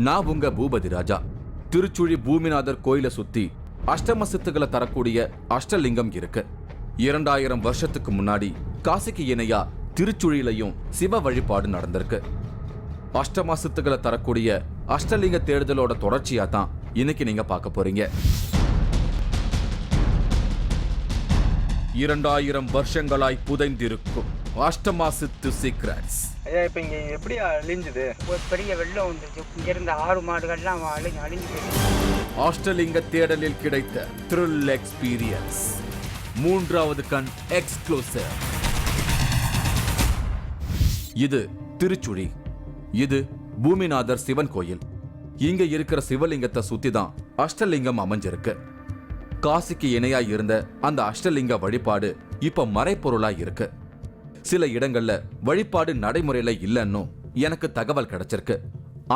நான் உங்க பூபதி ராஜா. திருச்சுழி பூமிநாதர் கோயிலை சுத்தி அஷ்டம சித்துக்களை தரக்கூடிய அஷ்டலிங்கம் இருக்கு. 2000 வருஷத்துக்கு முன்னாடி காசிக்கு இணையா திருச்சுழிலையும் சிவ வழிபாடு நடந்திருக்கு. அஷ்டம சித்துக்களை தரக்கூடிய அஷ்டலிங்க தேடுதலோட தொடர்ச்சியா தான் இன்னைக்கு நீங்க பார்க்க போறீங்க. 2000 வருஷங்களாய் புதைந்திருக்கும் அஷ்டமா சித்து சீக்ரெட்ஸ். ஐயா, இப்போ இங்கே எப்படி அழிஞ்சுது? ஒரு பெரிய வெள்ளம் வந்துச்சு. இங்கிருந்த ஆறு மாடுகள்லாம் அழிஞ்சு அஷ்டலிங்க தேடலில் கிடைத்த த்ரில் எக்ஸ்பீரியன்ஸ். 3வது கண் எக்ஸ்க்ளூசிவ். இது திருச்சுழி. இது பூமிநாதர் சிவன் கோயில். இங்க இருக்கிற சிவலிங்கத்தை சுத்தி தான் அஷ்டலிங்கம் அமைஞ்சிருக்கு. காசிக்கு இணையா இருந்த அந்த அஷ்டலிங்க வழிபாடு இப்ப மறைப்பொருளா இருக்கு. சில இடங்கள்ல வழிபாடு நடைமுறையில இல்லைன்னு எனக்கு தகவல் கிடைச்சிருக்கு.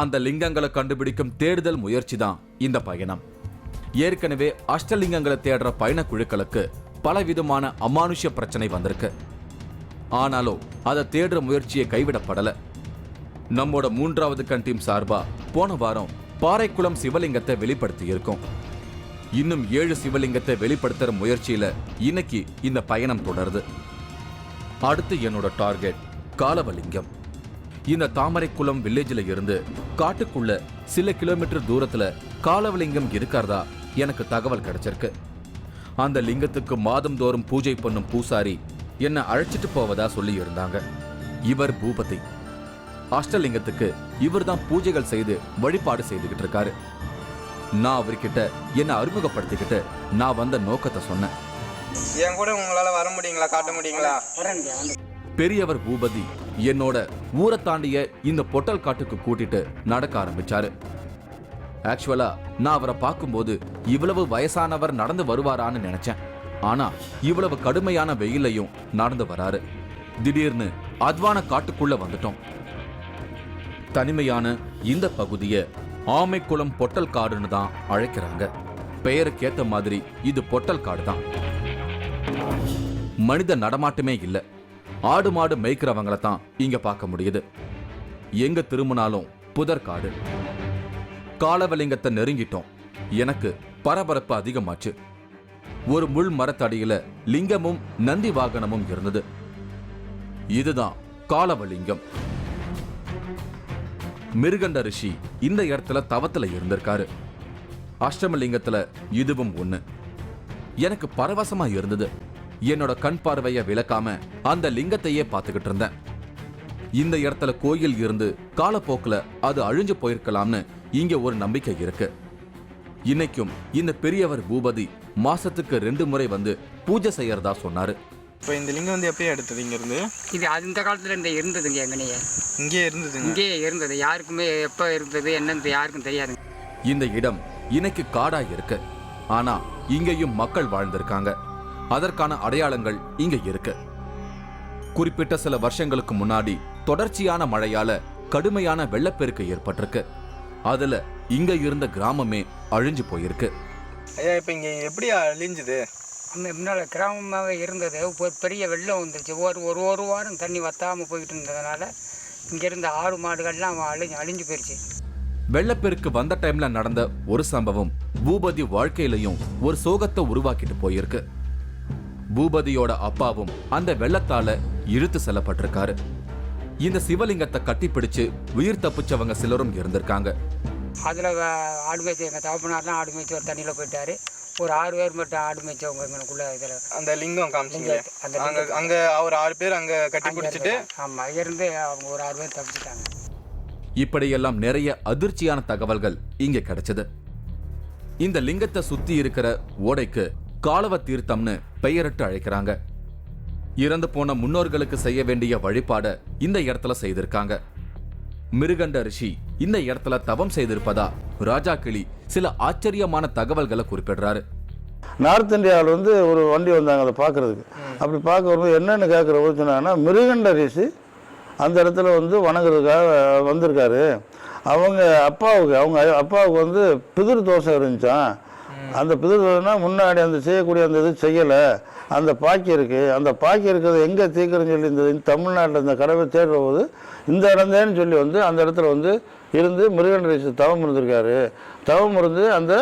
அந்த லிங்கங்களை கண்டுபிடிக்கும் தேடுதல் முயற்சி தான் இந்த பயணம். ஏற்கனவே அஷ்டலிங்கங்களை தேடுற பயண குழுக்களுக்கு பலவிதமான அமானுஷ்ய பிரச்சனை வந்திருக்கு. ஆனாலும் அதை தேடுற முயற்சியை கைவிடப்படல. நம்மோட 3வது கண் டீம் சார்பா போன வாரம் பாறைக்குளம் சிவலிங்கத்தை வெளிப்படுத்தி இருக்கோம். இன்னும் 7 சிவலிங்கத்தை வெளிப்படுத்துற முயற்சியில இன்னைக்கு இந்த பயணம் தொடருது. அடுத்து என்னோட டார்கெட் காலவலிங்கம். இந்த தாமரைக்குளம் வில்லேஜ்ல இருந்து காட்டுக்குள்ள சில கிலோமீட்டர் தூரத்துல காலவலிங்கம் இருக்கிறதா எனக்கு தகவல் கிடைச்சிருக்கு. அந்த லிங்கத்துக்கு மாதந்தோறும் பூஜை பண்ணும் பூசாரி என்ன அழைச்சிட்டு போவதா சொல்லி இருந்தாங்க. இவர் பூபதி. அஷ்டலிங்கத்துக்கு இவர் தான் பூஜைகள் செய்து வழிபாடு செய்துகிட்டு இருக்காரு. நான் அவர்கிட்ட என்ன அறிமுகப்படுத்திக்கிட்டு நான் வந்த நோக்கத்தை சொன்னேன். என் கூட உங்களால வர முடியுங்களா, காட்ட முடியுங்களா? பெரியவர் பூபதி என்னோட ஊரை தாண்டிய இந்த பொட்டல் காட்டுக்கு கூட்டிட்டு நடக்க ஆரம்பிச்சாரு. ஆக்சுவலா நான் அவரை பார்க்கும்போது இவ்வளவு வயசானவர் நடந்து வருவாரான்னு நினைச்சேன். ஆனா இவ்வளவு கடுமையான வெயிலையும் நடந்து வராரு. திடீர்னு அத்வான காட்டுக்குள்ள வந்துட்டோம். தனிமையான இந்த பகுதியை ஆமைக்குளம் பொட்டல் காடுன்னு தான் அழைக்கிறாங்க. பெயருக்கேத்த மாதிரி இது பொட்டல் காடு தான். மனித நடமாட்டமே இல்ல. ஆடு மாடு மேய்க்கிறவங்களை தான் இங்க பார்க்க முடியுது. எங்க திரும்பினாலும் புதற்காடு. காலவலிங்கத்தை நெருங்கிட்டோம். எனக்கு பரபரப்பு அதிகமாச்சு. ஒரு முள் மரத்தடியில லிங்கமும் நந்தி வாகனமும் இருந்தது. இதுதான் காலவலிங்கம். மிருகண்ட ரிஷி இந்த இடத்துல தவத்துல இருந்திருக்காரு. அஷ்டமலிங்கத்துல இதுவும் ஒண்ணு. எனக்கு பரவசமா இருந்தது. என்னோட கண் பார்வைய விளக்காம அந்த லிங்கத்தையே பார்த்துக்கிட்டு இருந்தேன். இந்த இடத்துல கோயில் இருந்து காலப்போக்கில் அது அழிஞ்சு போயிருக்கலாம்னு இங்க ஒரு நம்பிக்கை இருக்கு. இன்னைக்கும் இந்த பெரியவர் பூபதி மாசத்துக்கு 2 முறை வந்து பூஜை செய்யறதா சொன்னாரு. இப்போ இந்த லிங்கம் வந்து எப்பயே எடுத்தது இங்க இருந்து? இது அந்த காலத்துல இருந்ததுங்க. எங்கனையே இங்கே இருந்தது. யாருக்குமே எப்ப இருந்தது என்னன்னு யாருக்கும் தெரியாது. இந்த இடம் இன்னைக்கு காடா இருக்கு. ஆனா இங்கேயும் மக்கள் வாழ்ந்திருக்காங்க. அதற்கான அடையாளங்கள் இங்க இருக்கு. குறிப்பிட்ட சில வருஷங்களுக்கு முன்னாடி தொடர்ச்சியான மழையால கடுமையான வெள்ளப்பெருக்கு ஏற்பட்டிருக்கு. அதுல இங்க இருந்த கிராமமே அழிஞ்சு போயிருக்கு. ஐயா, இப்ப இங்க எப்படி அழிஞ்சுது? முன்னால கிராமமாக இருந்தது. ஒரு பெரிய வெள்ளம் வந்துருச்சு. ஒரு வாரம் தண்ணி வத்தாம போயிட்டு இருந்ததுனால இங்க இருந்த ஆடு மாடுகள்லாம் அழிஞ்சு போயிருச்சு. வெள்ளப்பெருக்கு வந்த டைம்ல நடந்த ஒரு சம்பவம் பூபதி வாழ்க்கையிலையும் ஒரு சோகத்தை உருவாக்கிட்டு போயிருக்கு. பூபதியோட அப்பாவும் அந்த வெள்ளத்தால இழுத்து செல்லப்பட்டிருக்காரு. இந்த சிவலிங்கத்தை கட்டி பிடிச்சு உயிர் தப்பிச்சவங்க சிலரும் இருந்திருக்காங்க. அதுல ஆடு மேய்ச்சி எங்க தகப்பனார்லாம் ஆடு மேய்ச்சி ஒரு தண்ணியில போயிட்டாரு. ஒரு 6 பேர் மட்டும் ஆடு மேய்ச்சவங்க எங்களுக்குள்ள இதுல அந்த லிங்கம் காமிச்சிங்க. அங்க அவர் 6 பேர் அங்க கட்டி பிடிச்சிட்டு ஆமா இருந்து அவங்க ஒரு 6 பேர் தப்பிச்சிட்டாங்க. இப்படியெல்லாம் நிறைய அதிர்ச்சியான தகவல்கள் இங்க கிடைச்சது. இந்த லிங்கத்தை சுத்தி இருக்கிற ஓடைக்கு காலவ தீர்த்தம்னு பெயரிட்டு அழைக்கிறாங்க. இறந்து போன முன்னோர்களுக்கு செய்ய வேண்டிய வழிபாட இந்த இடத்துல செய்திருக்காங்க. மிருகண்ட ரிஷி இந்த இடத்துல தவம் செய்திருப்பதா ராஜா கிளி சில ஆச்சரியமான தகவல்களை குறிப்பிடுறாரு. நார்த் இந்தியாவில் வந்து ஒரு வண்டி வந்தாங்க அதை பார்க்கறதுக்கு. அப்படி பார்க்க வரும்போது என்னன்னு கேட்குற போது சொன்னாங்கன்னா, மிருகண்ட ரிஷி அந்த இடத்துல வந்து வணங்குறதுக்காக வந்திருக்காரு. அவங்க அப்பாவுக்கு வந்து பிதிர் தோஷம் இருந்துச்சான். அந்த பிதிர் தோஷம்னா முன்னாடி அந்த செய்யக்கூடிய அந்த இது செய்யலை. அந்த பாக்கி இருக்குது. அந்த பாக்கி இருக்கிறது எங்கே தீர்க்குறேன்னு சொல்லி இந்த தமிழ்நாட்டில் இந்த கடவை தேடுற போது இந்த இடந்தேன்னு சொல்லி வந்து அந்த இடத்துல வந்து இருந்து மிருகண்ட ரிஷி தவம் இருந்திருக்காரு. தவம் இருந்து அந்த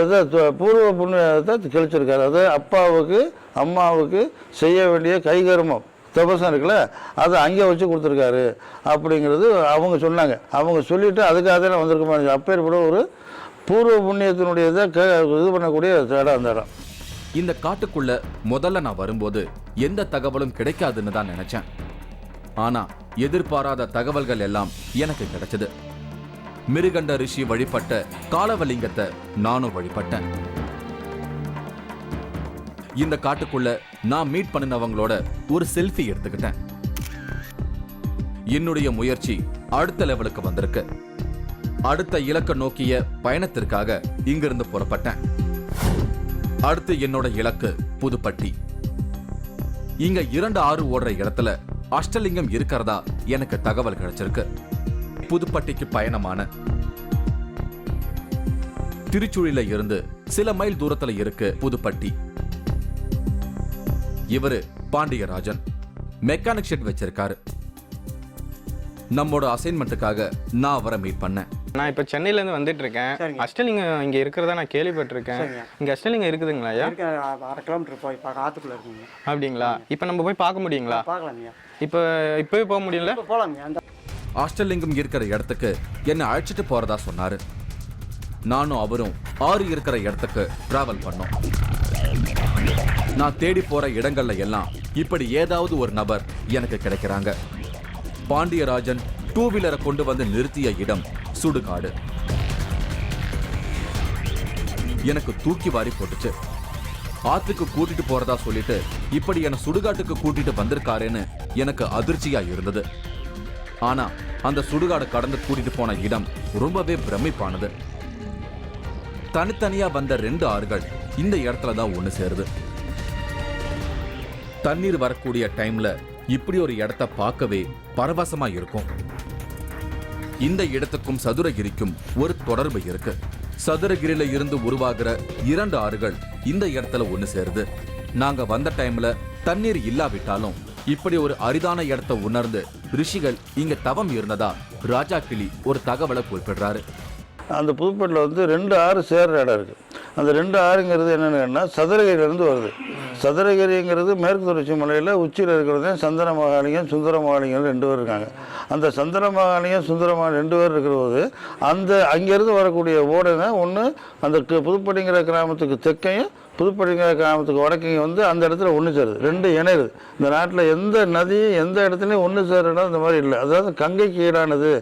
இதை பூர்வ புண்ணியத்தை கழிச்சிருக்காரு. அது அப்பாவுக்கு அம்மாவுக்கு செய்ய வேண்டிய கைகர்மம் தபசம் இருக்குல்ல, அதை அங்கே வச்சு கொடுத்துருக்காரு அப்படிங்கிறது அவங்க சொன்னாங்க. அவங்க சொல்லிவிட்டு அதுக்காக தான் வந்திருக்க மாதிரி அப்பேற்பட ஒரு பூர்வ புண்ணியத்தினுடைய இதை இது பண்ணக்கூடிய இடம் அந்த இடம். இந்த காட்டுக்குள்ள முதல்ல நான் வரும்போது எந்த தகவலும் கிடைக்காதுன்னு தான் நினைச்சேன். ஆனா எதிர்பாராத தகவல்கள் எல்லாம் எனக்கு கிடைச்சது. மிருகண்ட ரிஷி வழிபட்ட காலவலிங்கத்தை நானும் வழிபட்டேன். இந்த காட்டுக்குள்ள நான் மீட் பண்ணினவங்களோட ஒரு செல்ஃபி எடுத்துக்கிட்டேன். என்னுடைய முயற்சி அடுத்த லெவலுக்கு வந்திருக்கு. அடுத்த இலக்க நோக்கிய பயணத்திற்காக இங்கிருந்து புறப்பட்டேன். அடுத்து என்னோட இலக்கு புதுப்பட்டி. இங்க 2 ஆறு ஓடுற இடத்துல அஷ்டலிங்கம் இருக்கிறதா எனக்கு தகவல் கிடைச்சிருக்கு. புதுப்பட்டிக்கு பயணமான திருச்சுழில இருந்து சில மைல் தூரத்துல இருக்கு புதுப்பட்டி. இவரு பாண்டியராஜன் மெக்கானிக் ஷெட் வச்சிருக்காரு. நம்மோட அசைன்மெண்ட்டுக்காக நான் அவரை மீட் பண்ணேன். நான் இப்போ சென்னையிலேருந்து வந்துட்டு இருக்கேன். அஷ்டலிங்கம் இங்கே இருக்கிறதா நான் கேள்விப்பட்டிருக்கேன். இங்கே அஷ்டலிங்கம் இருக்குதுங்களா ஐயா? 1/2 கிலோமீட்டர் போய் பார்க்க ஆற்றுக்குள்ளே இருக்குங்க. அப்படிங்களா? இப்போ நம்ம போய் பார்க்க முடியுங்களா? பார்க்கலாங்க. இப்போவே போக முடியல? போகலாங்க. அந்த அஷ்டலிங்கம் இருக்கிற இடத்துக்கு என்னை அழைச்சிட்டு போறதா சொன்னாரு. நானும் அவரும் 6 இருக்கிற இடத்துக்கு டிராவல் பண்ணோம். நான் தேடி போற இடங்கள்ல எல்லாம் இப்படி ஏதாவது ஒரு நபர் எனக்கு கிடைக்கிறாங்க. பாண்டியராஜன் 2 வீலரை கொண்டு வந்து நிறுத்திய இடம் சுடுகாடு. எனக்கு தூக்கி வாரி போட்டுச்சு. ஆத்துக்கு கூட்டிட்டு போறதா சொல்லிட்டு இப்படி என்ன சுடுகாட்டுக்கு கூட்டிட்டு வந்திருக்காருன்னு எனக்கு அதிர்ச்சியா இருந்தது. ஆனா அந்த சுடுகாடு கடந்து கூட்டிட்டு போன இடம் ரொம்பவே பிரமிப்பானது. தனித்தனியா வந்த 2 ஆறுகள் இந்த இடத்துல தான் ஒண்ணு சேருது. தண்ணீர் வரக்கூடிய டைம்ல இப்படி ஒரு இடத்த பார்க்கவே பரவசமா இருக்கும். இந்த இடத்துக்கும் சதுரகிரிக்கும் ஒரு தொடர்பு இருக்கு. சதுரகிரியில இருந்து உருவாகிற 2 ஆறுகள் இந்த இடத்துல ஒண்ணு சேருது. நாங்க வந்த டைம்ல தண்ணீர் இல்லாவிட்டாலும் இப்படி ஒரு அரிதான இடத்தை உணர்ந்து ரிஷிகள் இங்க தவம் இருந்ததா ராஜா கிளி ஒரு தகவலை குறிப்பிடுறாரு. அந்த புதுப்பட்டில் வந்து 2 ஆறு சேர்ற இடம் இருக்குது. அந்த 2 ஆறுங்கிறது என்னென்னா சதுரகிரியிலேருந்து வருது. சதுரகிரிங்கிறது மேற்கு தொடர்ச்சி மலையில் உச்சியில் இருக்கிறது சந்திர மகாலிங்கம் சுந்தர மகாலிங்கம் 2 பேர் இருக்காங்க. அந்த சந்திர மகாலிங்கம் சுந்தர மகாலிங்கம் 2 பேர் இருக்கிற போது அந்த அங்கேருந்து வரக்கூடிய ஓடைனா ஒன்று அந்த புதுப்பட்டிங்கிற கிராமத்துக்கு தெற்கையும் புதுப்பட்டிங்கிற கிராமத்துக்கு வடக்கையும் வந்து அந்த இடத்துல ஒன்று சேருது. 2 இணையுது. இந்த நாட்டில் எந்த நதியும் எந்த இடத்துலையும் ஒன்று சேர இடம் இந்த மாதிரி இல்லை. அதாவது கங்கைக்கு ஈடானது.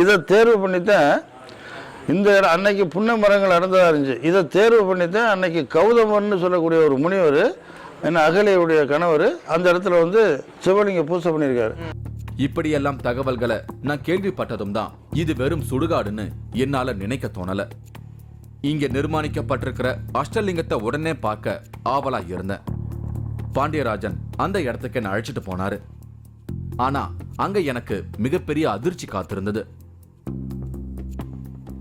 இதை தேர்வு பண்ணித்தான் இந்த இடம் அன்னைக்கு புன்ன மரங்கள் நடந்ததாக இருந்துச்சு. இதை தேர்வு பண்ணித்தான் அன்னைக்கு கௌதமர்னு சொல்லக்கூடிய ஒரு முனிவர் என்ன அகலியுடைய கணவர் அந்த இடத்துல வந்து சிவலிங்க பூசை பண்ணியிருக்காரு. இப்படியெல்லாம் தகவல்களை நான் கேள்விப்பட்டதும் தான் இது வெறும் சுடுகாடுன்னு என்னால நினைக்க தோணல. இங்க நிர்மாணிக்கப்பட்டிருக்கிற அஷ்டலிங்கத்தை உடனே பார்க்க ஆவலா இருந்தேன். பாண்டியராஜன் அந்த இடத்துக்கு என்ன அழைச்சிட்டு போனாரு. ஆனா அங்க எனக்கு மிகப்பெரிய அதிர்ச்சி காத்திருந்தது.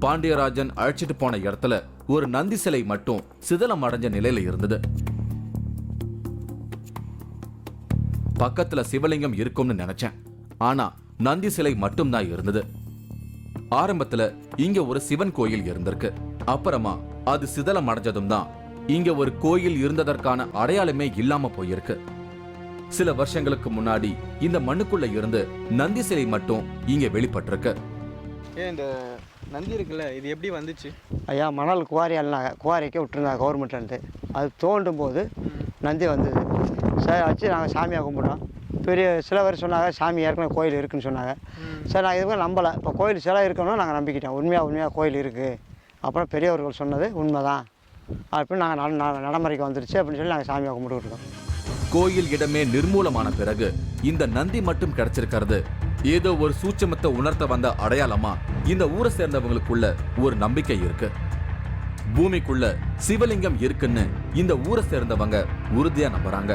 பாண்டியராஜன் அழைச்சிட்டு போன இடத்துல ஒரு நந்தி சிலை மட்டும் சிதலம் அடைஞ்ச நிலையில இருந்தது. பக்கத்துல சிவலிங்கம் இருக்கும்னு நினைச்சேன். ஆனா நந்தி சிலை மட்டும் தான் இருந்தது. ஆரம்பத்துல இங்க ஒரு சிவன் கோயில் இருந்திருக்கு. அப்புறமா அது சிதலம் அடைஞ்சதும் தான் இங்க ஒரு கோயில் இருந்ததற்கான அடையாளமே இல்லாம போயிருக்கு. சில வருஷங்களுக்கு முன்னாடி இந்த மண்ணுக்குள்ள இருந்து நந்தி சிலை மட்டும் இங்க வெளிப்பட்டிருக்கு. இந்த நந்தி இருக்குல்ல, இது எப்படி வந்துச்சு ஐயா? மணல் குவாரிக்கே விட்டுருந்தாங்க கவர்மெண்ட்லேருந்து. அது தோண்டும் போது நந்தி வந்தது. சரி வச்சு நாங்கள் சாமியாக கும்பிட்டோம். பெரிய சில பேர் சொன்னாங்க சாமி ஏற்கனவே கோயில் இருக்குதுன்னு சொன்னாங்க. சரி நாங்கள் இதுவே நம்பலை. இப்போ கோயில் சிலை இருக்கணும்னு நாங்கள் நம்பிக்கிட்டோம். உண்மையாக கோயில் இருக்குது. அப்புறம் பெரியவர்கள் சொன்னது உண்மைதான் அப்படின்னு நாங்கள் நடைமுறைக்கு வந்துருச்சு அப்படின்னு சொல்லி நாங்கள் சாமியாக கும்பிட்டுருக்கோம். கோயில் இடமே நிர்மூலமான பிறகு இந்த நந்தி மட்டும் கிடைச்சிருக்கிறது ஏதோ ஒரு சூட்சமத்தை உணர்த்த வந்த அடையாளமா இந்த ஊரை சேர்ந்தவங்களுக்குள்ள ஒரு நம்பிக்கை இருக்கு. பூமிக்குள்ள சிவலிங்கம் இருக்குன்னு இந்த ஊரை சேர்ந்தவங்க உறுதியா நம்புறாங்க.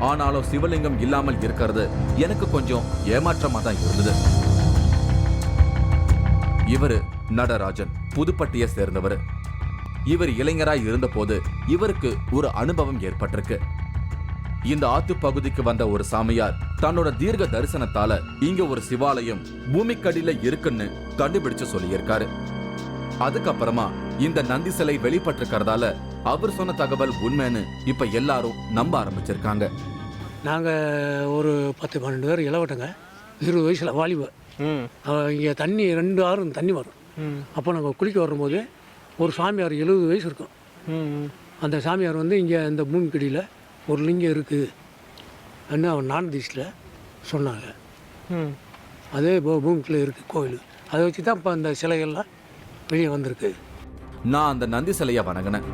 ஆனாலும் சிவலிங்கம் இல்லாமல் இருக்கிறது எனக்கு கொஞ்சம் ஏமாற்றமா தான் இருந்தது. இவரு நடராஜன், புதுப்பட்டியை சேர்ந்தவர். இவர் இளைஞராய் இருந்த போது இவருக்கு ஒரு அனுபவம் ஏற்பட்டிருக்கு. இந்த ஆத்து பகுதிக்கு வந்த ஒரு சாமியார் தன்னோட தீர்க்க தரிசனத்தால இங்க ஒரு சிவாலயம் பூமிக்கடியில இருக்குன்னு கண்டுபிடிச்சு சொல்லியிருக்காரு. அதுக்கப்புறமா இந்த நந்தி சிலை வெளிப்பட்டிருக்கிறதால அவர் சொன்ன தகவல் உண்மைன்னு இப்ப எல்லாரும் நம்ப ஆரம்பிச்சிருக்காங்க. நாங்கள் ஒரு 10-12 பேர் இளவட்டங்க, 20 வயசில் வாலிபர். இங்கே தண்ணி 2 ஆறு தண்ணி வரும். அப்போ நாங்கள் குளிக்க வரும்போது ஒரு சாமியார் 70 வயசு இருக்கும். அந்த சாமியார் வந்து இங்கே இந்த பூமிக்கடியில் ஒரு லிங்கம் இருக்குது அப்படின்னு அவன் நான்தீஷில் சொன்னாங்க. அதே பூமிக்குள்ளே இருக்குது கோயில். அதை வச்சு தான் இப்போ அந்த சிலைகள்லாம் வெளியே வந்திருக்கு. நான் அந்த நந்தி சிலையை வணங்கினேன்.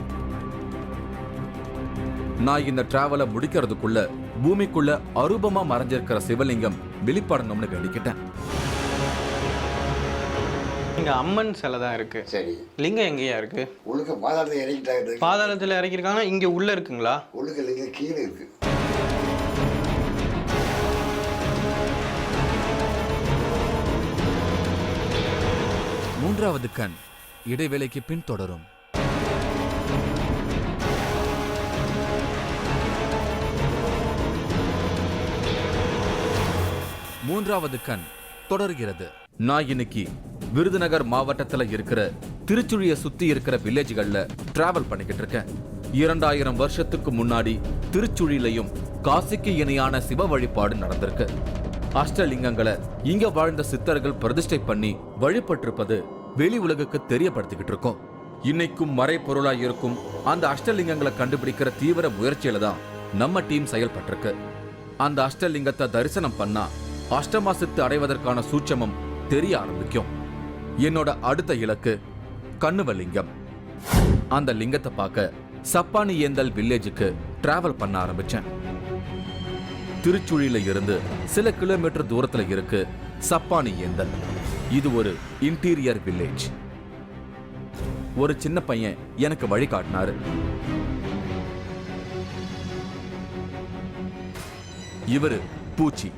நான் இந்த டிராவலை முடிக்கிறதுக்குள்ள பூமிக்குள்ள அரூபமா மறைஞ்சிருக்கிற சிவலிங்கம் வெளிப்படணும்னு வேண்டிக்கிட்டேன். இங்க அம்மன் சிலை தான் இருக்கு. சரி, லிங்கம் எங்கேயா இருக்கு? உள்ளுக்க பாதாளத்தில் இறக்கிட்டாங்க. பாதாளத்தில் இறக்கிருக்காங்க. இங்க உள்ள இருக்குங்களா? உள்ளுக்க லிங்கம் கீழே இருக்கு. மூன்றாவது கண் இடைவேளைக்கு பின் தொடரும். மூன்றாவது கண் தொடர்கிறது. நான் இன்னைக்கு விருதுநகர் மாவட்டத்துல இருக்கிற திருச்சுழியை சுத்தி இருக்கிற வில்லேஜ்கள்ல டிராவல் பண்ணிக்கிட்டு இருக்கேன். 2000 வருஷத்துக்கு முன்னாடி திருச்சுழிலையும் காசிக்கு இணையான சிவ வழிபாடு நடந்திருக்கு. அஷ்டலிங்கங்களை இங்க வாழ்ந்த சித்தர்கள் பிரதிஷ்டை பண்ணி வழிபட்டிருப்பது வெளி உலகுக்கு தெரியப்படுத்திக்கிட்டு இருக்கோம். இன்னைக்கும் மறைப்பொருளா இருக்கும் அந்த அஷ்டலிங்கங்களை கண்டுபிடிக்கிற தீவிர முயற்சியில தான் நம்ம டீம் செயல்பட்டிருக்கு. அந்த அஷ்டலிங்கத்தை தரிசனம் பண்ணா அஷ்டமா சித்து அடைவதற்கான சூட்சமம் தெரிய ஆரம்பிக்கும். என்னோட அடுத்த இலக்கு கண்ணுவலிங்கம். அந்த லிங்கத்தை பார்க்க சப்பானி ஏந்தல் வில்லேஜுக்கு டிராவல் பண்ண ஆரம்பிச்சேன். திருச்சுழியில இருந்து சில கிலோமீட்டர் தூரத்துல இருக்கு சப்பானி ஏந்தல். இது ஒரு இன்டீரியர் வில்லேஜ். ஒரு சின்ன பையன் எனக்கு வழி காட்டினாரு. இவரு பூச்சி.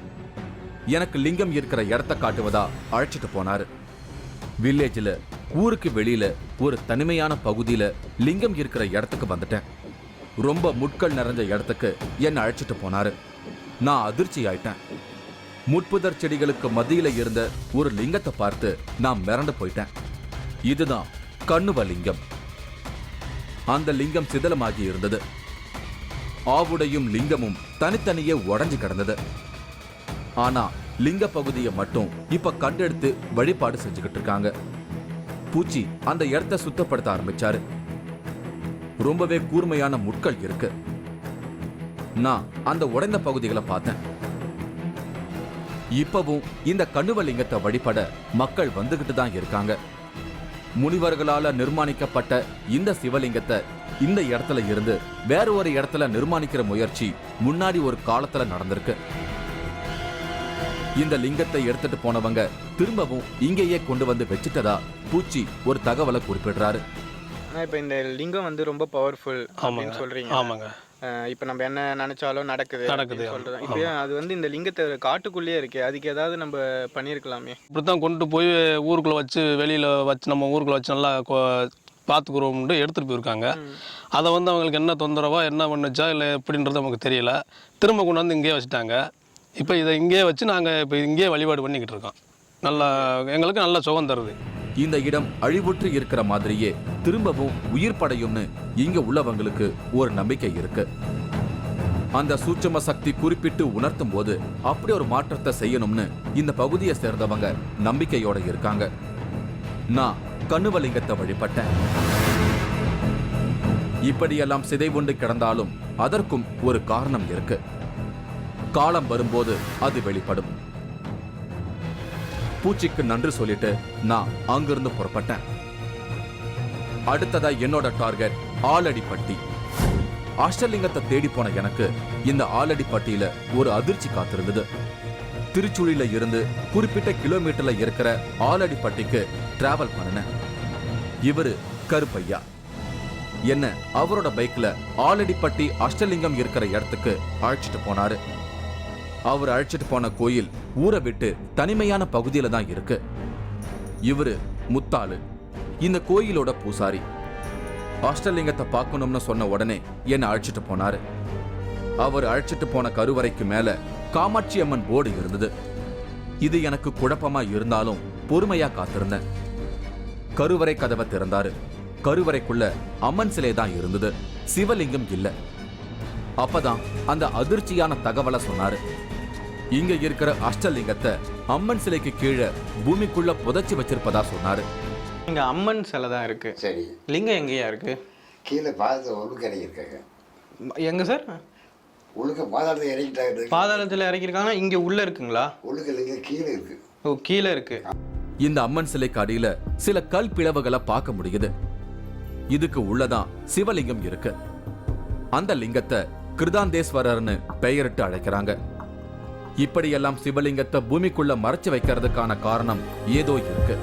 எனக்கு லிங்கம் இருக்கிற இடத்த காட்டுவதா அழைச்சிட்டு போனாரு. வில்லேஜில் ஊருக்கு வெளியில ஒரு தனிமையான பகுதியில லிங்கம் இருக்கிற இடத்துக்கு வந்துட்டேன். ரொம்ப முட்கள் நிறைஞ்ச இடத்துக்கு என்னை அழைச்சிட்டு போனாரு. நான் அதிர்ச்சி ஆயிட்டேன். முட்புதர் செடிகளுக்கு மத்தியில இருந்த ஒரு லிங்கத்தை பார்த்து நான் மிரண்டு போயிட்டேன். இதுதான் கண்ணுவலிங்கம். அந்த லிங்கம் சிதலமாகி இருந்தது. ஆவுடையும் லிங்கமும் தனித்தனியே உடைஞ்சு கிடந்தது. ஆனா லிங்க பகுதியை மட்டும் இப்ப கண்டெடுத்து வழிபாடு செஞ்சுக்கிட்டு இருக்காங்க. பூச்சி அந்த இடத்தை சுத்தப்படுத்த ஆரம்பிச்சாரு. ரொம்பவே கூர்மையான முட்கள் இருக்கு. நான் அந்த உடைந்த பகுதிகளை பார்த்தேன். இப்பவும் இந்த கண்ணுவலிங்கத்தை வழிபட மக்கள் வந்துகிட்டு தான் இருக்காங்க. முனிவர்களால நிர்மாணிக்கப்பட்ட இந்த சிவலிங்கத்தை இந்த இடத்துல இருந்து வேற ஒரு இடத்துல நிர்மாணிக்கிற முயற்சி முன்னாடி ஒரு காலத்துல நடந்திருக்கு. இந்த லிங்கத்தை எடுத்துட்டு போனவங்க திரும்பவும் இங்கேயே கொண்டு வந்து வச்சுட்டதா பூச்சி ஒரு தகவலை குறிப்பிடுறாரு. ஆனா இப்ப இந்த லிங்கம் வந்து ரொம்ப பவர்ஃபுல் அப்படின்னு சொல்றீங்க. ஆமாங்க. இப்ப நம்ம என்ன நினைச்சாலும் நடக்குது சொல்றோம். இப்ப அது வந்து இந்த லிங்கத்தை காட்டுக்குள்ளேயே இருக்கு. அதுக்கு ஏதாவது நம்ம பண்ணிருக்கலாமே. இப்படித்தான் கொண்டு போய் ஊருக்குள்ள வச்சு வெளியில வச்சு நம்ம ஊருக்குள்ள வச்சு நல்லா பார்த்துக்குறோம்னு எடுத்துட்டு போயிருக்காங்க. அதை வந்து அவங்களுக்கு என்ன தொந்தரவா என்ன பண்ணுச்சா இல்லை எப்படின்றது நமக்கு தெரியல. திரும்ப கொண்டு வந்து இங்கேயே வச்சுட்டாங்க. இப்போ இதை இங்கேயே வச்சு நாங்கள் இப்போ இங்கேயே வழிபாடு பண்ணிக்கிட்டு இருக்கோம். நல்லா எங்களுக்கு நல்ல சுகம் தருது. இந்த இடம் அழிவுற்று இருக்கிற மாதிரியே திரும்பவும் உயிர் படையும்னு இங்க உள்ளவங்களுக்கு ஒரு நம்பிக்கை இருக்கு. அந்த சூட்சும சக்தி குறிப்பிட்டு உணர்த்தும் போது அப்படி ஒரு மாற்றத்தை செய்யணும்னு இந்த பகுதியை சேர்ந்தவங்க நம்பிக்கையோட இருக்காங்க. நான் கண்ணுவலிங்கத்தை வழிபட்டேன். இப்படியெல்லாம் சிதைவுண்டு கிடந்தாலும் அதற்கும் ஒரு காரணம் இருக்கு. காலம் வரும்போது அது வெளிப்படும். பூச்சிக்கு நன்றி சொல்லிட்டு நான் அங்கிருந்து புறப்பட்டேன். அடுத்ததா என்னோட டார்கெட் ஆலடிப்பட்டி. அஷ்டலிங்கத்தை தேடி போன எனக்கு இந்த ஆலடிப்பட்டியில ஒரு அதிர்ச்சி காத்திருந்தது. திருச்சுழியில இருந்து குறிப்பிட்ட கிலோமீட்டர்ல இருக்கிற ஆலடிப்பட்டிக்கு டிராவல் பண்ணினேன். இவரு கருப்பையா என்ன அவரோட பைக்ல ஆலடிப்பட்டி அஷ்டலிங்கம் இருக்கிற இடத்துக்கு அழைச்சிட்டு போனாரு. அவர் அழைச்சிட்டு போன கோயில் ஊரை விட்டு தனிமையான பகுதியில தான் இருக்கு. இவரு முத்தாளு, இந்த கோயிலோட பூசாரி. அஷ்டலிங்கத்தை பார்க்கணும்னு சொன்ன உடனே என்னை அழைச்சிட்டு போனாரு. அவர் அழைச்சிட்டு போன கருவறைக்கு மேல காமாட்சி அம்மன் போர்டு இருந்தது. இது எனக்கு குழப்பமா இருந்தாலும் பொறுமையா காத்திருந்தேன். கருவறை கதவை திறந்தாரு. கருவறைக்குள்ள அம்மன் சிலை தான் இருந்தது, சிவலிங்கம் இல்ல. அப்பதான் அந்த அதிர்ச்சியான தகவலை சொன்னாரு. இங்க இருக்கிற அஷ்டலிங்கத்தை அம்மன் சிலைக்கு கீழே பூமிக்குள்ள புதைச்சி வச்சிருப்பதா சொன்னாரு. இங்க அம்மன் சிலை தான் இருக்கு. சரி, லிங்கம் எங்கேயா இருக்கு? கீழே பாதத்தை ஒழுக்க இறங்கியிருக்காங்க. எங்க சார்? ஒழுக்க பாதாளத்தை இறங்கிட்டாங்க. பாதாளத்தில் இறக்கிருக்காங்கன்னா இங்க உள்ள இருக்குங்களா? ஒழுக்க லிங்கம் கீழே இருக்கு. ஓ, கீழே இருக்கு. இந்த அம்மன் சிலைக்கு அடியில சில கல் பிளவுகளை பார்க்க முடியுது. இதுக்கு உள்ளதான் சிவலிங்கம் இருக்கு. அந்த லிங்கத்தை கிருதாந்தேஸ்வரர்னு பெயரிட்டு அழைக்கிறாங்க. இப்படியெல்லாம் சிவலிங்கத்தை பூமிக்குள்ள மறைச்சு வைக்கிறதுக்கான காரணம் ஏதோ இருக்கு.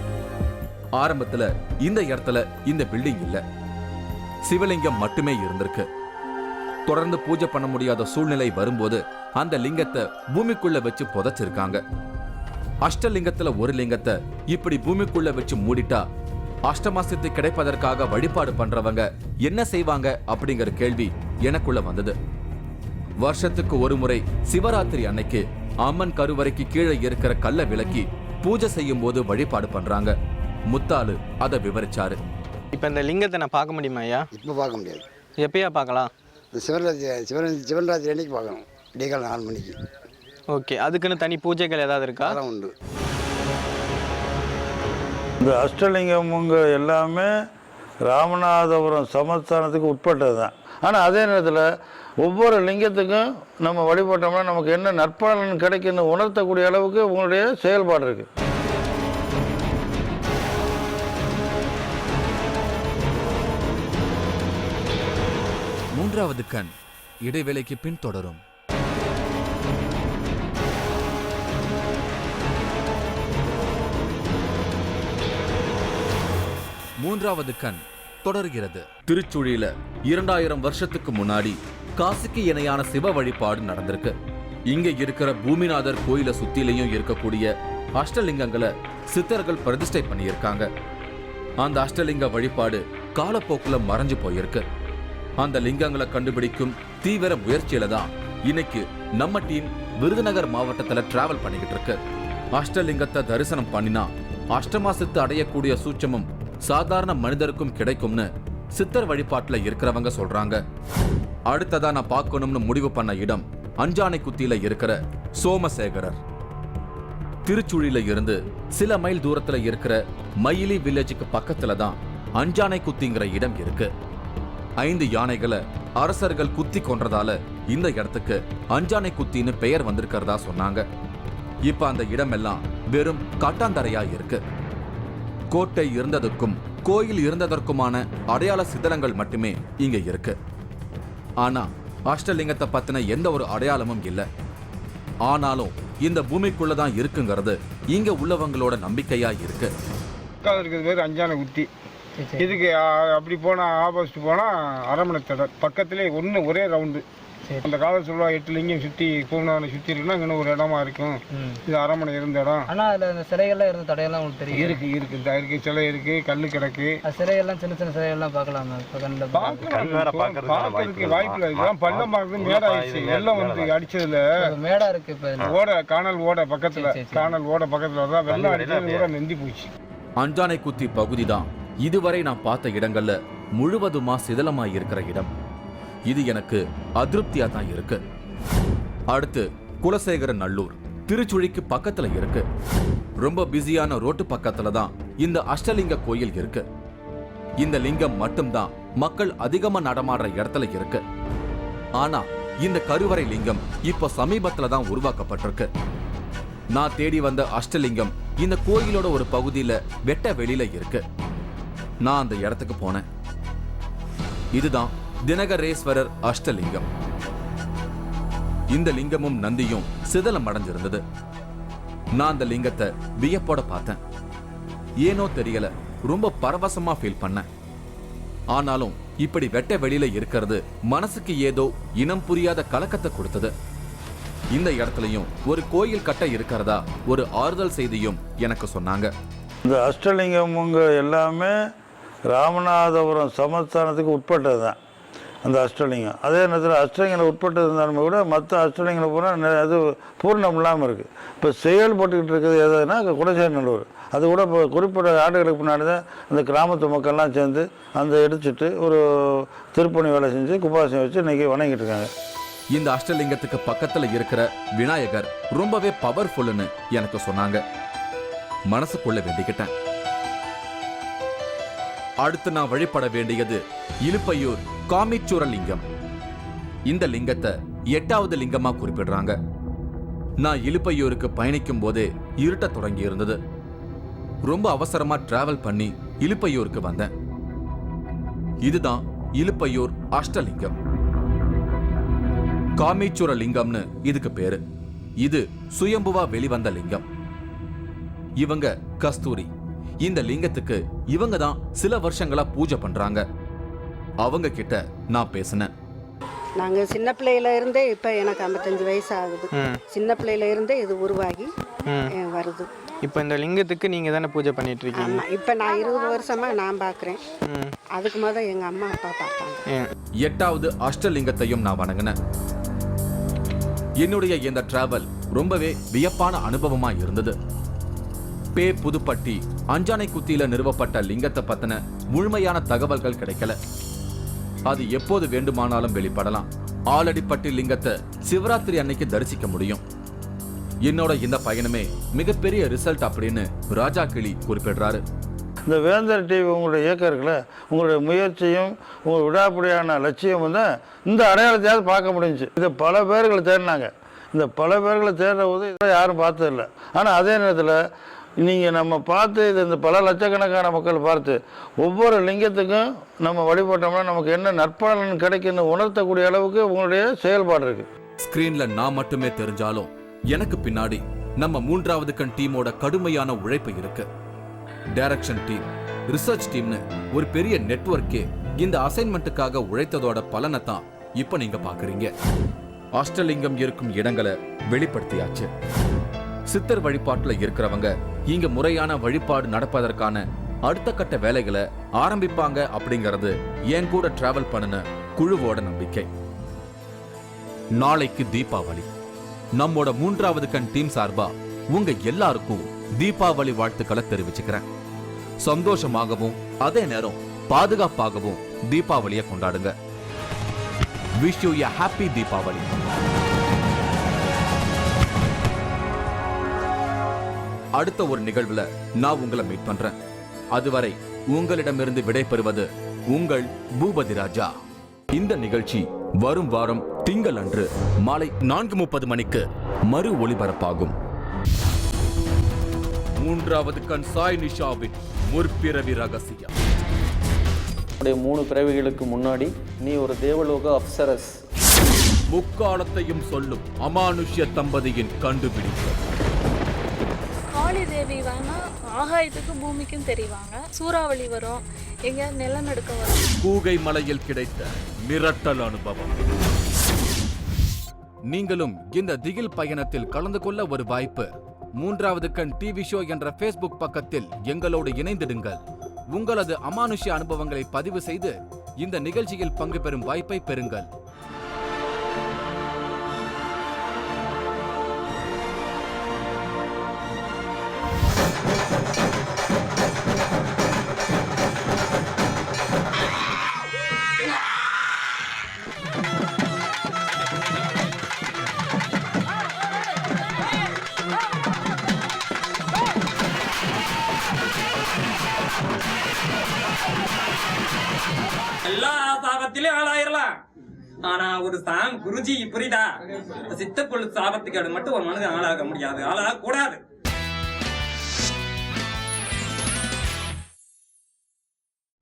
ஆரம்பத்துல இந்த இடத்துல இந்த பில்டிங் இல்ல, சிவலிங்கம் மட்டுமே இருந்திருக்கு. தொடர்ந்து பூஜை பண்ண முடியாத சூழ்நிலை வரும்போது அந்த லிங்கத்தை பூமிக்குள்ள வச்சு புதைச்சிருக்காங்க. அஷ்டலிங்கத்துல ஒரு லிங்கத்தை இப்படி பூமிக்குள்ள வச்சு மூடிட்டா அஷ்டமாசித்து கிடைப்பதற்காக வழிபாடு பண்றவங்க என்ன செய்வாங்க அப்படிங்கிற கேள்வி எனக்குள்ள வந்தது. வருஷத்துக்கு ஒரு முறை சிவராத்திரி அன்னைக்கு அம்மன் கருவறைக்கு கீழே இருக்கிற கல்லை விலக்கி பூஜை செய்யும் போது வழிபாடு பண்றாங்க. முத்தாலு அதை விவரிச்சாரு. இப்போ இந்த லிங்கத்தை நான் பார்க்க முடியுமா ஐயா? இப்போ பார்க்க முடியாது. எப்பயா பார்க்கலாம்? இந்த சிவராத்திரி அன்னைக்கு பார்க்கணும், விடியகால 4 மணிக்கு. ஓகே, அதுக்குன்னு தனி பூஜைகள் ஏதாவது இருக்கா? அதெல்லாம் உண்டு. இந்த அஷ்டலிங்கமுங்க எல்லாமே ராமநாதபுரம் சமஸ்தானத்துக்கு உட்பட்டது தான். ஆனால் அதே நேரத்தில் ஒவ்வொரு லிங்கத்துக்கும் நம்ம வழிபட்டோம்னா நமக்கு என்ன நற்பலன் கிடைக்குன்னு உணர்த்தக்கூடிய அளவுக்கு உங்களுடைய செயல்பாடு இருக்குது. மூன்றாவது கண் இடைவேளைக்கு பின் தொடரும். மூன்றாவது கண் தொடர்கிறது. திருச்சுழியில 2000 வருஷத்துக்கு முன்னாடி காசிக்கு இணையான சிவ வழிபாடு நடந்திருக்கு. இங்க இருக்கிற பூமிநாதர் கோயில சுத்திலையும் இருக்கக்கூடிய அஷ்டலிங்கங்களை சித்தர்கள் பிரதிஷ்டை பண்ணியிருக்காங்க. அந்த அஷ்டலிங்க வழிபாடு காலப்போக்குல மறைஞ்சு போயிருக்கு. அந்த லிங்கங்களை கண்டுபிடிக்கும் தீவிர முயற்சியில தான் இன்னைக்கு நம்ம டீம் விருதுநகர் மாவட்டத்துல டிராவல் பண்ணிக்கிட்டு இருக்கு. அஷ்டலிங்கத்தை தரிசனம் பண்ணினா அஷ்டமா சித்து அடையக்கூடிய சூட்சமும் சாதாரண மனிதருக்கும் கிடைக்கும்னு சித்தர் வழிபாட்டுல இருக்கிறவங்க சொல்றாங்க. அடுத்ததா நான் பார்க்கணும்னு முடிவு பண்ண இடம் அஞ்சானைக்குத்தியில இருக்கிற சோமசேகரர். திருச்சுழியில இருந்து சில மைல் தூரத்துல இருக்கிற மயிலி வில்லேஜுக்கு பக்கத்துல தான் அஞ்சானைக்குத்திங்கிற இடம் இருக்கு. 5 யானைகளை அரசர்கள் குத்தி கொன்றதால இந்த இடத்துக்கு அஞ்சானைக்குத்தின்னு பெயர் வந்திருக்கிறதா சொன்னாங்க. இப்ப அந்த இடமெல்லாம் வெறும் காட்டாந்தரையா இருக்கு. கோட்டை இருந்ததுக்கும் கோயில் இருந்ததற்குமான அடையாள சிதலங்கள் மட்டுமே இங்க இருக்கு. ஆனா அஷ்டலிங்கத்தை பத்தின எந்த ஒரு அடையாளமும் இல்லை. ஆனாலும் இந்த பூமிக்குள்ளதான் இருக்குங்கிறது இங்க உள்ளவங்களோட நம்பிக்கையா இருக்கு. இருக்கிறது பேர் அஞ்சானைக்குத்தி. இதுக்கு அப்படி போனால் ஆப்போசிட் போனால் அரமனை தடை பக்கத்துலேயே ஒரே ரவுண்டு. அந்த காலத்தில் சொல்லுவா 8 லிங்கம் சுற்றி பூமிநாதனை சுற்றி இருக்குன்னா இங்கே ஒரு இடமா இருக்கும். இது அரமனை இருந்த இடம். ஆனால் அதில் அந்த சிலைகள்லாம் இருந்த தடையெல்லாம் உங்களுக்கு தெரியும்? இருக்கு சிலை இருக்கு, கல் கிடக்கு. சிலைகள்லாம் சின்ன சின்ன சிலைகள்லாம் பார்க்கலாமா? இப்போ கண்ணில் பார்க்கறதுக்கு வாய்ப்பு இல்லை. இதெல்லாம் பள்ளம் பார்க்கறது மேடா ஆயிடுச்சு. வெள்ளம் வந்து அடிச்சதுல மேடா இருக்கு. இப்போ காணல் ஓட பக்கத்தில் தான் வெள்ளம் அடிச்சது கூட நெந்தி போச்சு. அஞ்சானைக்குத்தி பகுதி தான் இதுவரை நான் பார்த்த இடங்கள்ல முழுவதுமா சிதலமா இருக்கிற இடம். இது எனக்கு அதிருப்தியா தான் இருக்கு. அடுத்து குலசேகர நல்லூர் திருச்சுழிக்கு பக்கத்துல இருக்கு. ரொம்ப பிஸியான ரோட்டு பக்கத்துல தான் இந்த அஷ்டலிங்க கோயில் இருக்கு. இந்த லிங்கம் மட்டும்தான் மக்கள் அதிகமா நடமாடுற இடத்துல இருக்கு. ஆனா இந்த கருவறை லிங்கம் இப்ப சமீபத்துல தான் உருவாக்கப்பட்டிருக்கு. நான் தேடி வந்த அஷ்டலிங்கம் இந்த கோயிலோட ஒரு பகுதியில வெட்ட வெளியில இருக்கு. நான் அந்த இடத்துக்கு போனேன். இதுதான் தினகரேஸ்வரர் அஷ்டலிங்கம். இந்த லிங்கமும் நந்தியும் சிதலம் அடைஞ்சிருந்தது. நான் அந்த லிங்கத்தை வியப்போட பார்த்தேன். ஏனோ தெரியல, ரொம்ப பரவசமா ஃபீல் பண்ணேன். ஆனாலும் இப்படி வெட்ட வெளியில இருக்கிறது மனசுக்கு ஏதோ இனம் புரியாத கலக்கத்தை கொடுத்தது. இந்த இடத்துலயும் ஒரு கோயில் கட்ட இருக்கிறதா ஒரு ஆறுதல் செய்தியும் எனக்கு சொன்னாங்க. இந்த அஷ்டலிங்கமுங்க எல்லாமே ராமநாதபுரம் சமஸ்தானத்துக்கு உட்பட்டது தான். அந்த அஷ்டலிங்கம். அதே நேரத்தில் அஷ்டலிங்கங்களை உட்பட்டு இருந்தாலுமே கூட மற்ற அஷ்டலிங்கங்களை பூரா அது பூர்ணம் இல்லாமல் இருக்குது. இப்போ செயல்பட்டுக்கிட்டு இருக்கிறது எதுனா குடசேரநல்லூர். அது கூட இப்போ குறிப்பிட்ட ஆண்டுகளுக்கு முன்னாடி தான் அந்த கிராமத்து மக்கள்லாம் சேர்ந்து அந்த இடிச்சிட்டு ஒரு திருப்பணி வேலை செஞ்சு கும்பாபிஷேகம் வச்சு இன்றைக்கி வணங்கிட்டு இருக்காங்க. இந்த அஷ்டலிங்கத்துக்கு பக்கத்தில் இருக்கிற விநாயகர் ரொம்பவே பவர்ஃபுல்லுன்னு எனக்கு சொன்னாங்க. மனசுக்குள்ள வேண்டிக்கிட்டேன். அடுத்து நான் வழிபட வேண்டியது இலுப்பையூர் காமீச்சுர லிங்கம். இந்த லிங்கத்தை 8வது லிங்கமா குறிப்பிடுறாங்க. நான் இலுப்பையூருக்கு பயணிக்கும் போதே இருட்ட தொடங்கி இருந்தது. ரொம்ப அவசரமா டிராவல் பண்ணி இலுப்பையூருக்கு வந்தேன். இதுதான் இலுப்பையூர் அஷ்டலிங்கம். காமீச்சுர லிங்கம்னு இதுக்கு பேரு. இது சுயம்புவா வெளிவந்த லிங்கம். இவங்க கஸ்தூரி. இந்த லிங்கத்துக்கு இவங்க தான் சில வருஷங்களா பூஜை பண்றாங்க. அவங்க கிட்ட நான் பேசினேன். நாங்க சின்ன பிள்ளையில இருந்தே இப்ப எனக்கு 55 வயசு ஆகுது. சின்ன பிள்ளையில இருந்தே இது உருவாகி வருது. இப்போ இந்த லிங்கத்துக்கு நீங்க தானே பூஜை பண்ணிட்டு இருக்கீங்க? இப்ப நான் 20 வருஷமா நான் பாக்குறேன். அதுக்கு முத எங்க அம்மா அப்பா பார்த்தாங்க. 8வது அஷ்டலிங்கத்தையும் நான் வணங்கினேன். என்னுடைய இந்த டிராவல் ரொம்பவே வியப்பான அனுபவமா இருந்தது. பே புதுப்பட்டி அஞ்சானைக்குத்தியில நிறுவப்பட்ட லிங்கத்தை பத்தின முழுமையான தகவல்கள் கிடைக்கல. அது எப்போது வேண்டுமானாலும் வெளிப்படலாம். ஆலடிப்பட்டி லிங்கத்தை சிவராத்திரி அன்னைக்கு தரிசிக்க முடியும். என்னோட இந்த பயணமே மிகப்பெரிய ரிசல்ட் அப்படின்னு ராஜா கிளி குறிப்பிடுறாரு. இந்த வேந்தர் டிவி உங்களுடைய இயக்கர்கள உங்களுடைய முயற்சியும் உங்கள் விடாப்படியான லட்சியமும் தான் இந்த அடையாளத்தையாவது பார்க்க முடிஞ்சிச்சு. இதை பல பேர்களை தேடினாங்க. இந்த பல பேர்களை தேடுற போது இதை யாரும் பார்த்ததில்லை. ஆனால் அதே நேரத்தில் நீங்கள் நம்ம பார்த்து இது இந்த பல லட்சக்கணக்கான மக்கள் பார்த்து ஒவ்வொரு லிங்கத்துக்கும் நம்ம வழிபட்டோம்னா நமக்கு என்ன நற்பலன் கிடைக்குன்னு உணர்த்தக்கூடிய அளவுக்கு உங்களுடைய செயல்பாடு இருக்குது. ஸ்கிரீன்ல நான் மட்டுமே தெரிஞ்சாலும் எனக்கு பின்னாடி நம்ம 3வது கண் டீமோட கடுமையான உழைப்பு இருக்கு. டைரக்ஷன் டீம், ரிசர்ச் டீம்னு ஒரு பெரிய நெட்வொர்க்கே இந்த அசைன்மெண்ட்டுக்காக உழைத்ததோட பலனை தான் இப்ப நீங்க பாக்குறீங்க. அஷ்டலிங்கம் இருக்கும் இடங்களை வெளிப்படுத்தியாச்சு. சித்தர் வழிபாட்டுல இருக்கிறவங்க இங்க முறையான வழிபாடு நடப்பதற்கான அடுத்த கட்ட வேலைகளை ஆரம்பிப்பாங்க அப்படிங்கிறது என் கூட டிராவல் பண்ணின குழுவோட நம்பிக்கை. நாளைக்கு தீபாவளி. நம்மோட 3வது கண் டீம் சார்பா உங்க எல்லாருக்கும் தீபாவளி வாழ்த்துக்களை தெரிவிச்சுக்கிறேன். சந்தோஷமாகவும் அதே நேரம் பாதுகாப்பாகவும் தீபாவளியை கொண்டாடுங்க. Wish you a happy Deepavali. அடுத்த ஒரு நிகழ்வுல நான் உங்களை மீட் பண்றேன். அதுவரை உங்களிடமிருந்து விடைபெறுவது உங்கள் பூபதி ராஜா. இந்த நிகழ்ச்சி வரும் வாரம் திங்கள் அன்று மாலை 4:30 மணிக்கு மறு ஒளிபரப்பாகும். 3வது கண் சாய் நிஷாவின் முற்பிறவி ரகசியம். 3 பிறவிகளுக்கு முன்னாடி நீ ஒரு தேவலோக அப்சரஸ். முக்காலத்தையும் சொல்லும் அமானுஷ்ய தம்பதியின் கண்டுபிடிப்பு. காளி தேவி வேணா ஆகாயத்துக்கு பூமிக்கும் தெரிவாங்க. சூறாவளி வரும், எங்க நிலநடுக்க வரும். கூகை மலையில் கிடைத்த மிரட்டல் அனுபவம். நீங்களும் இந்த திகில் பயணத்தில் கலந்து கொள்ள ஒரு வாய்ப்பு. 3வது கண் டிவி ஷோ என்ற ஃபேஸ்புக் பக்கத்தில் எங்களோடு இணைந்திடுங்கள். உங்களது அமானுஷ்ய அனுபவங்களை பதிவு செய்து இந்த நிகழ்ச்சியில் பங்கு பெறும் வாய்ப்பை பெறுங்கள். எல்லா சாபத்திலும் ஆளாயிரலாம். ஆனா ஒரு குருஜி புரியுதா? சித்தக்குழு சாபத்துக்கு மட்டும் ஒரு மனிதன் ஆளாக முடியாது, ஆளாக கூடாது.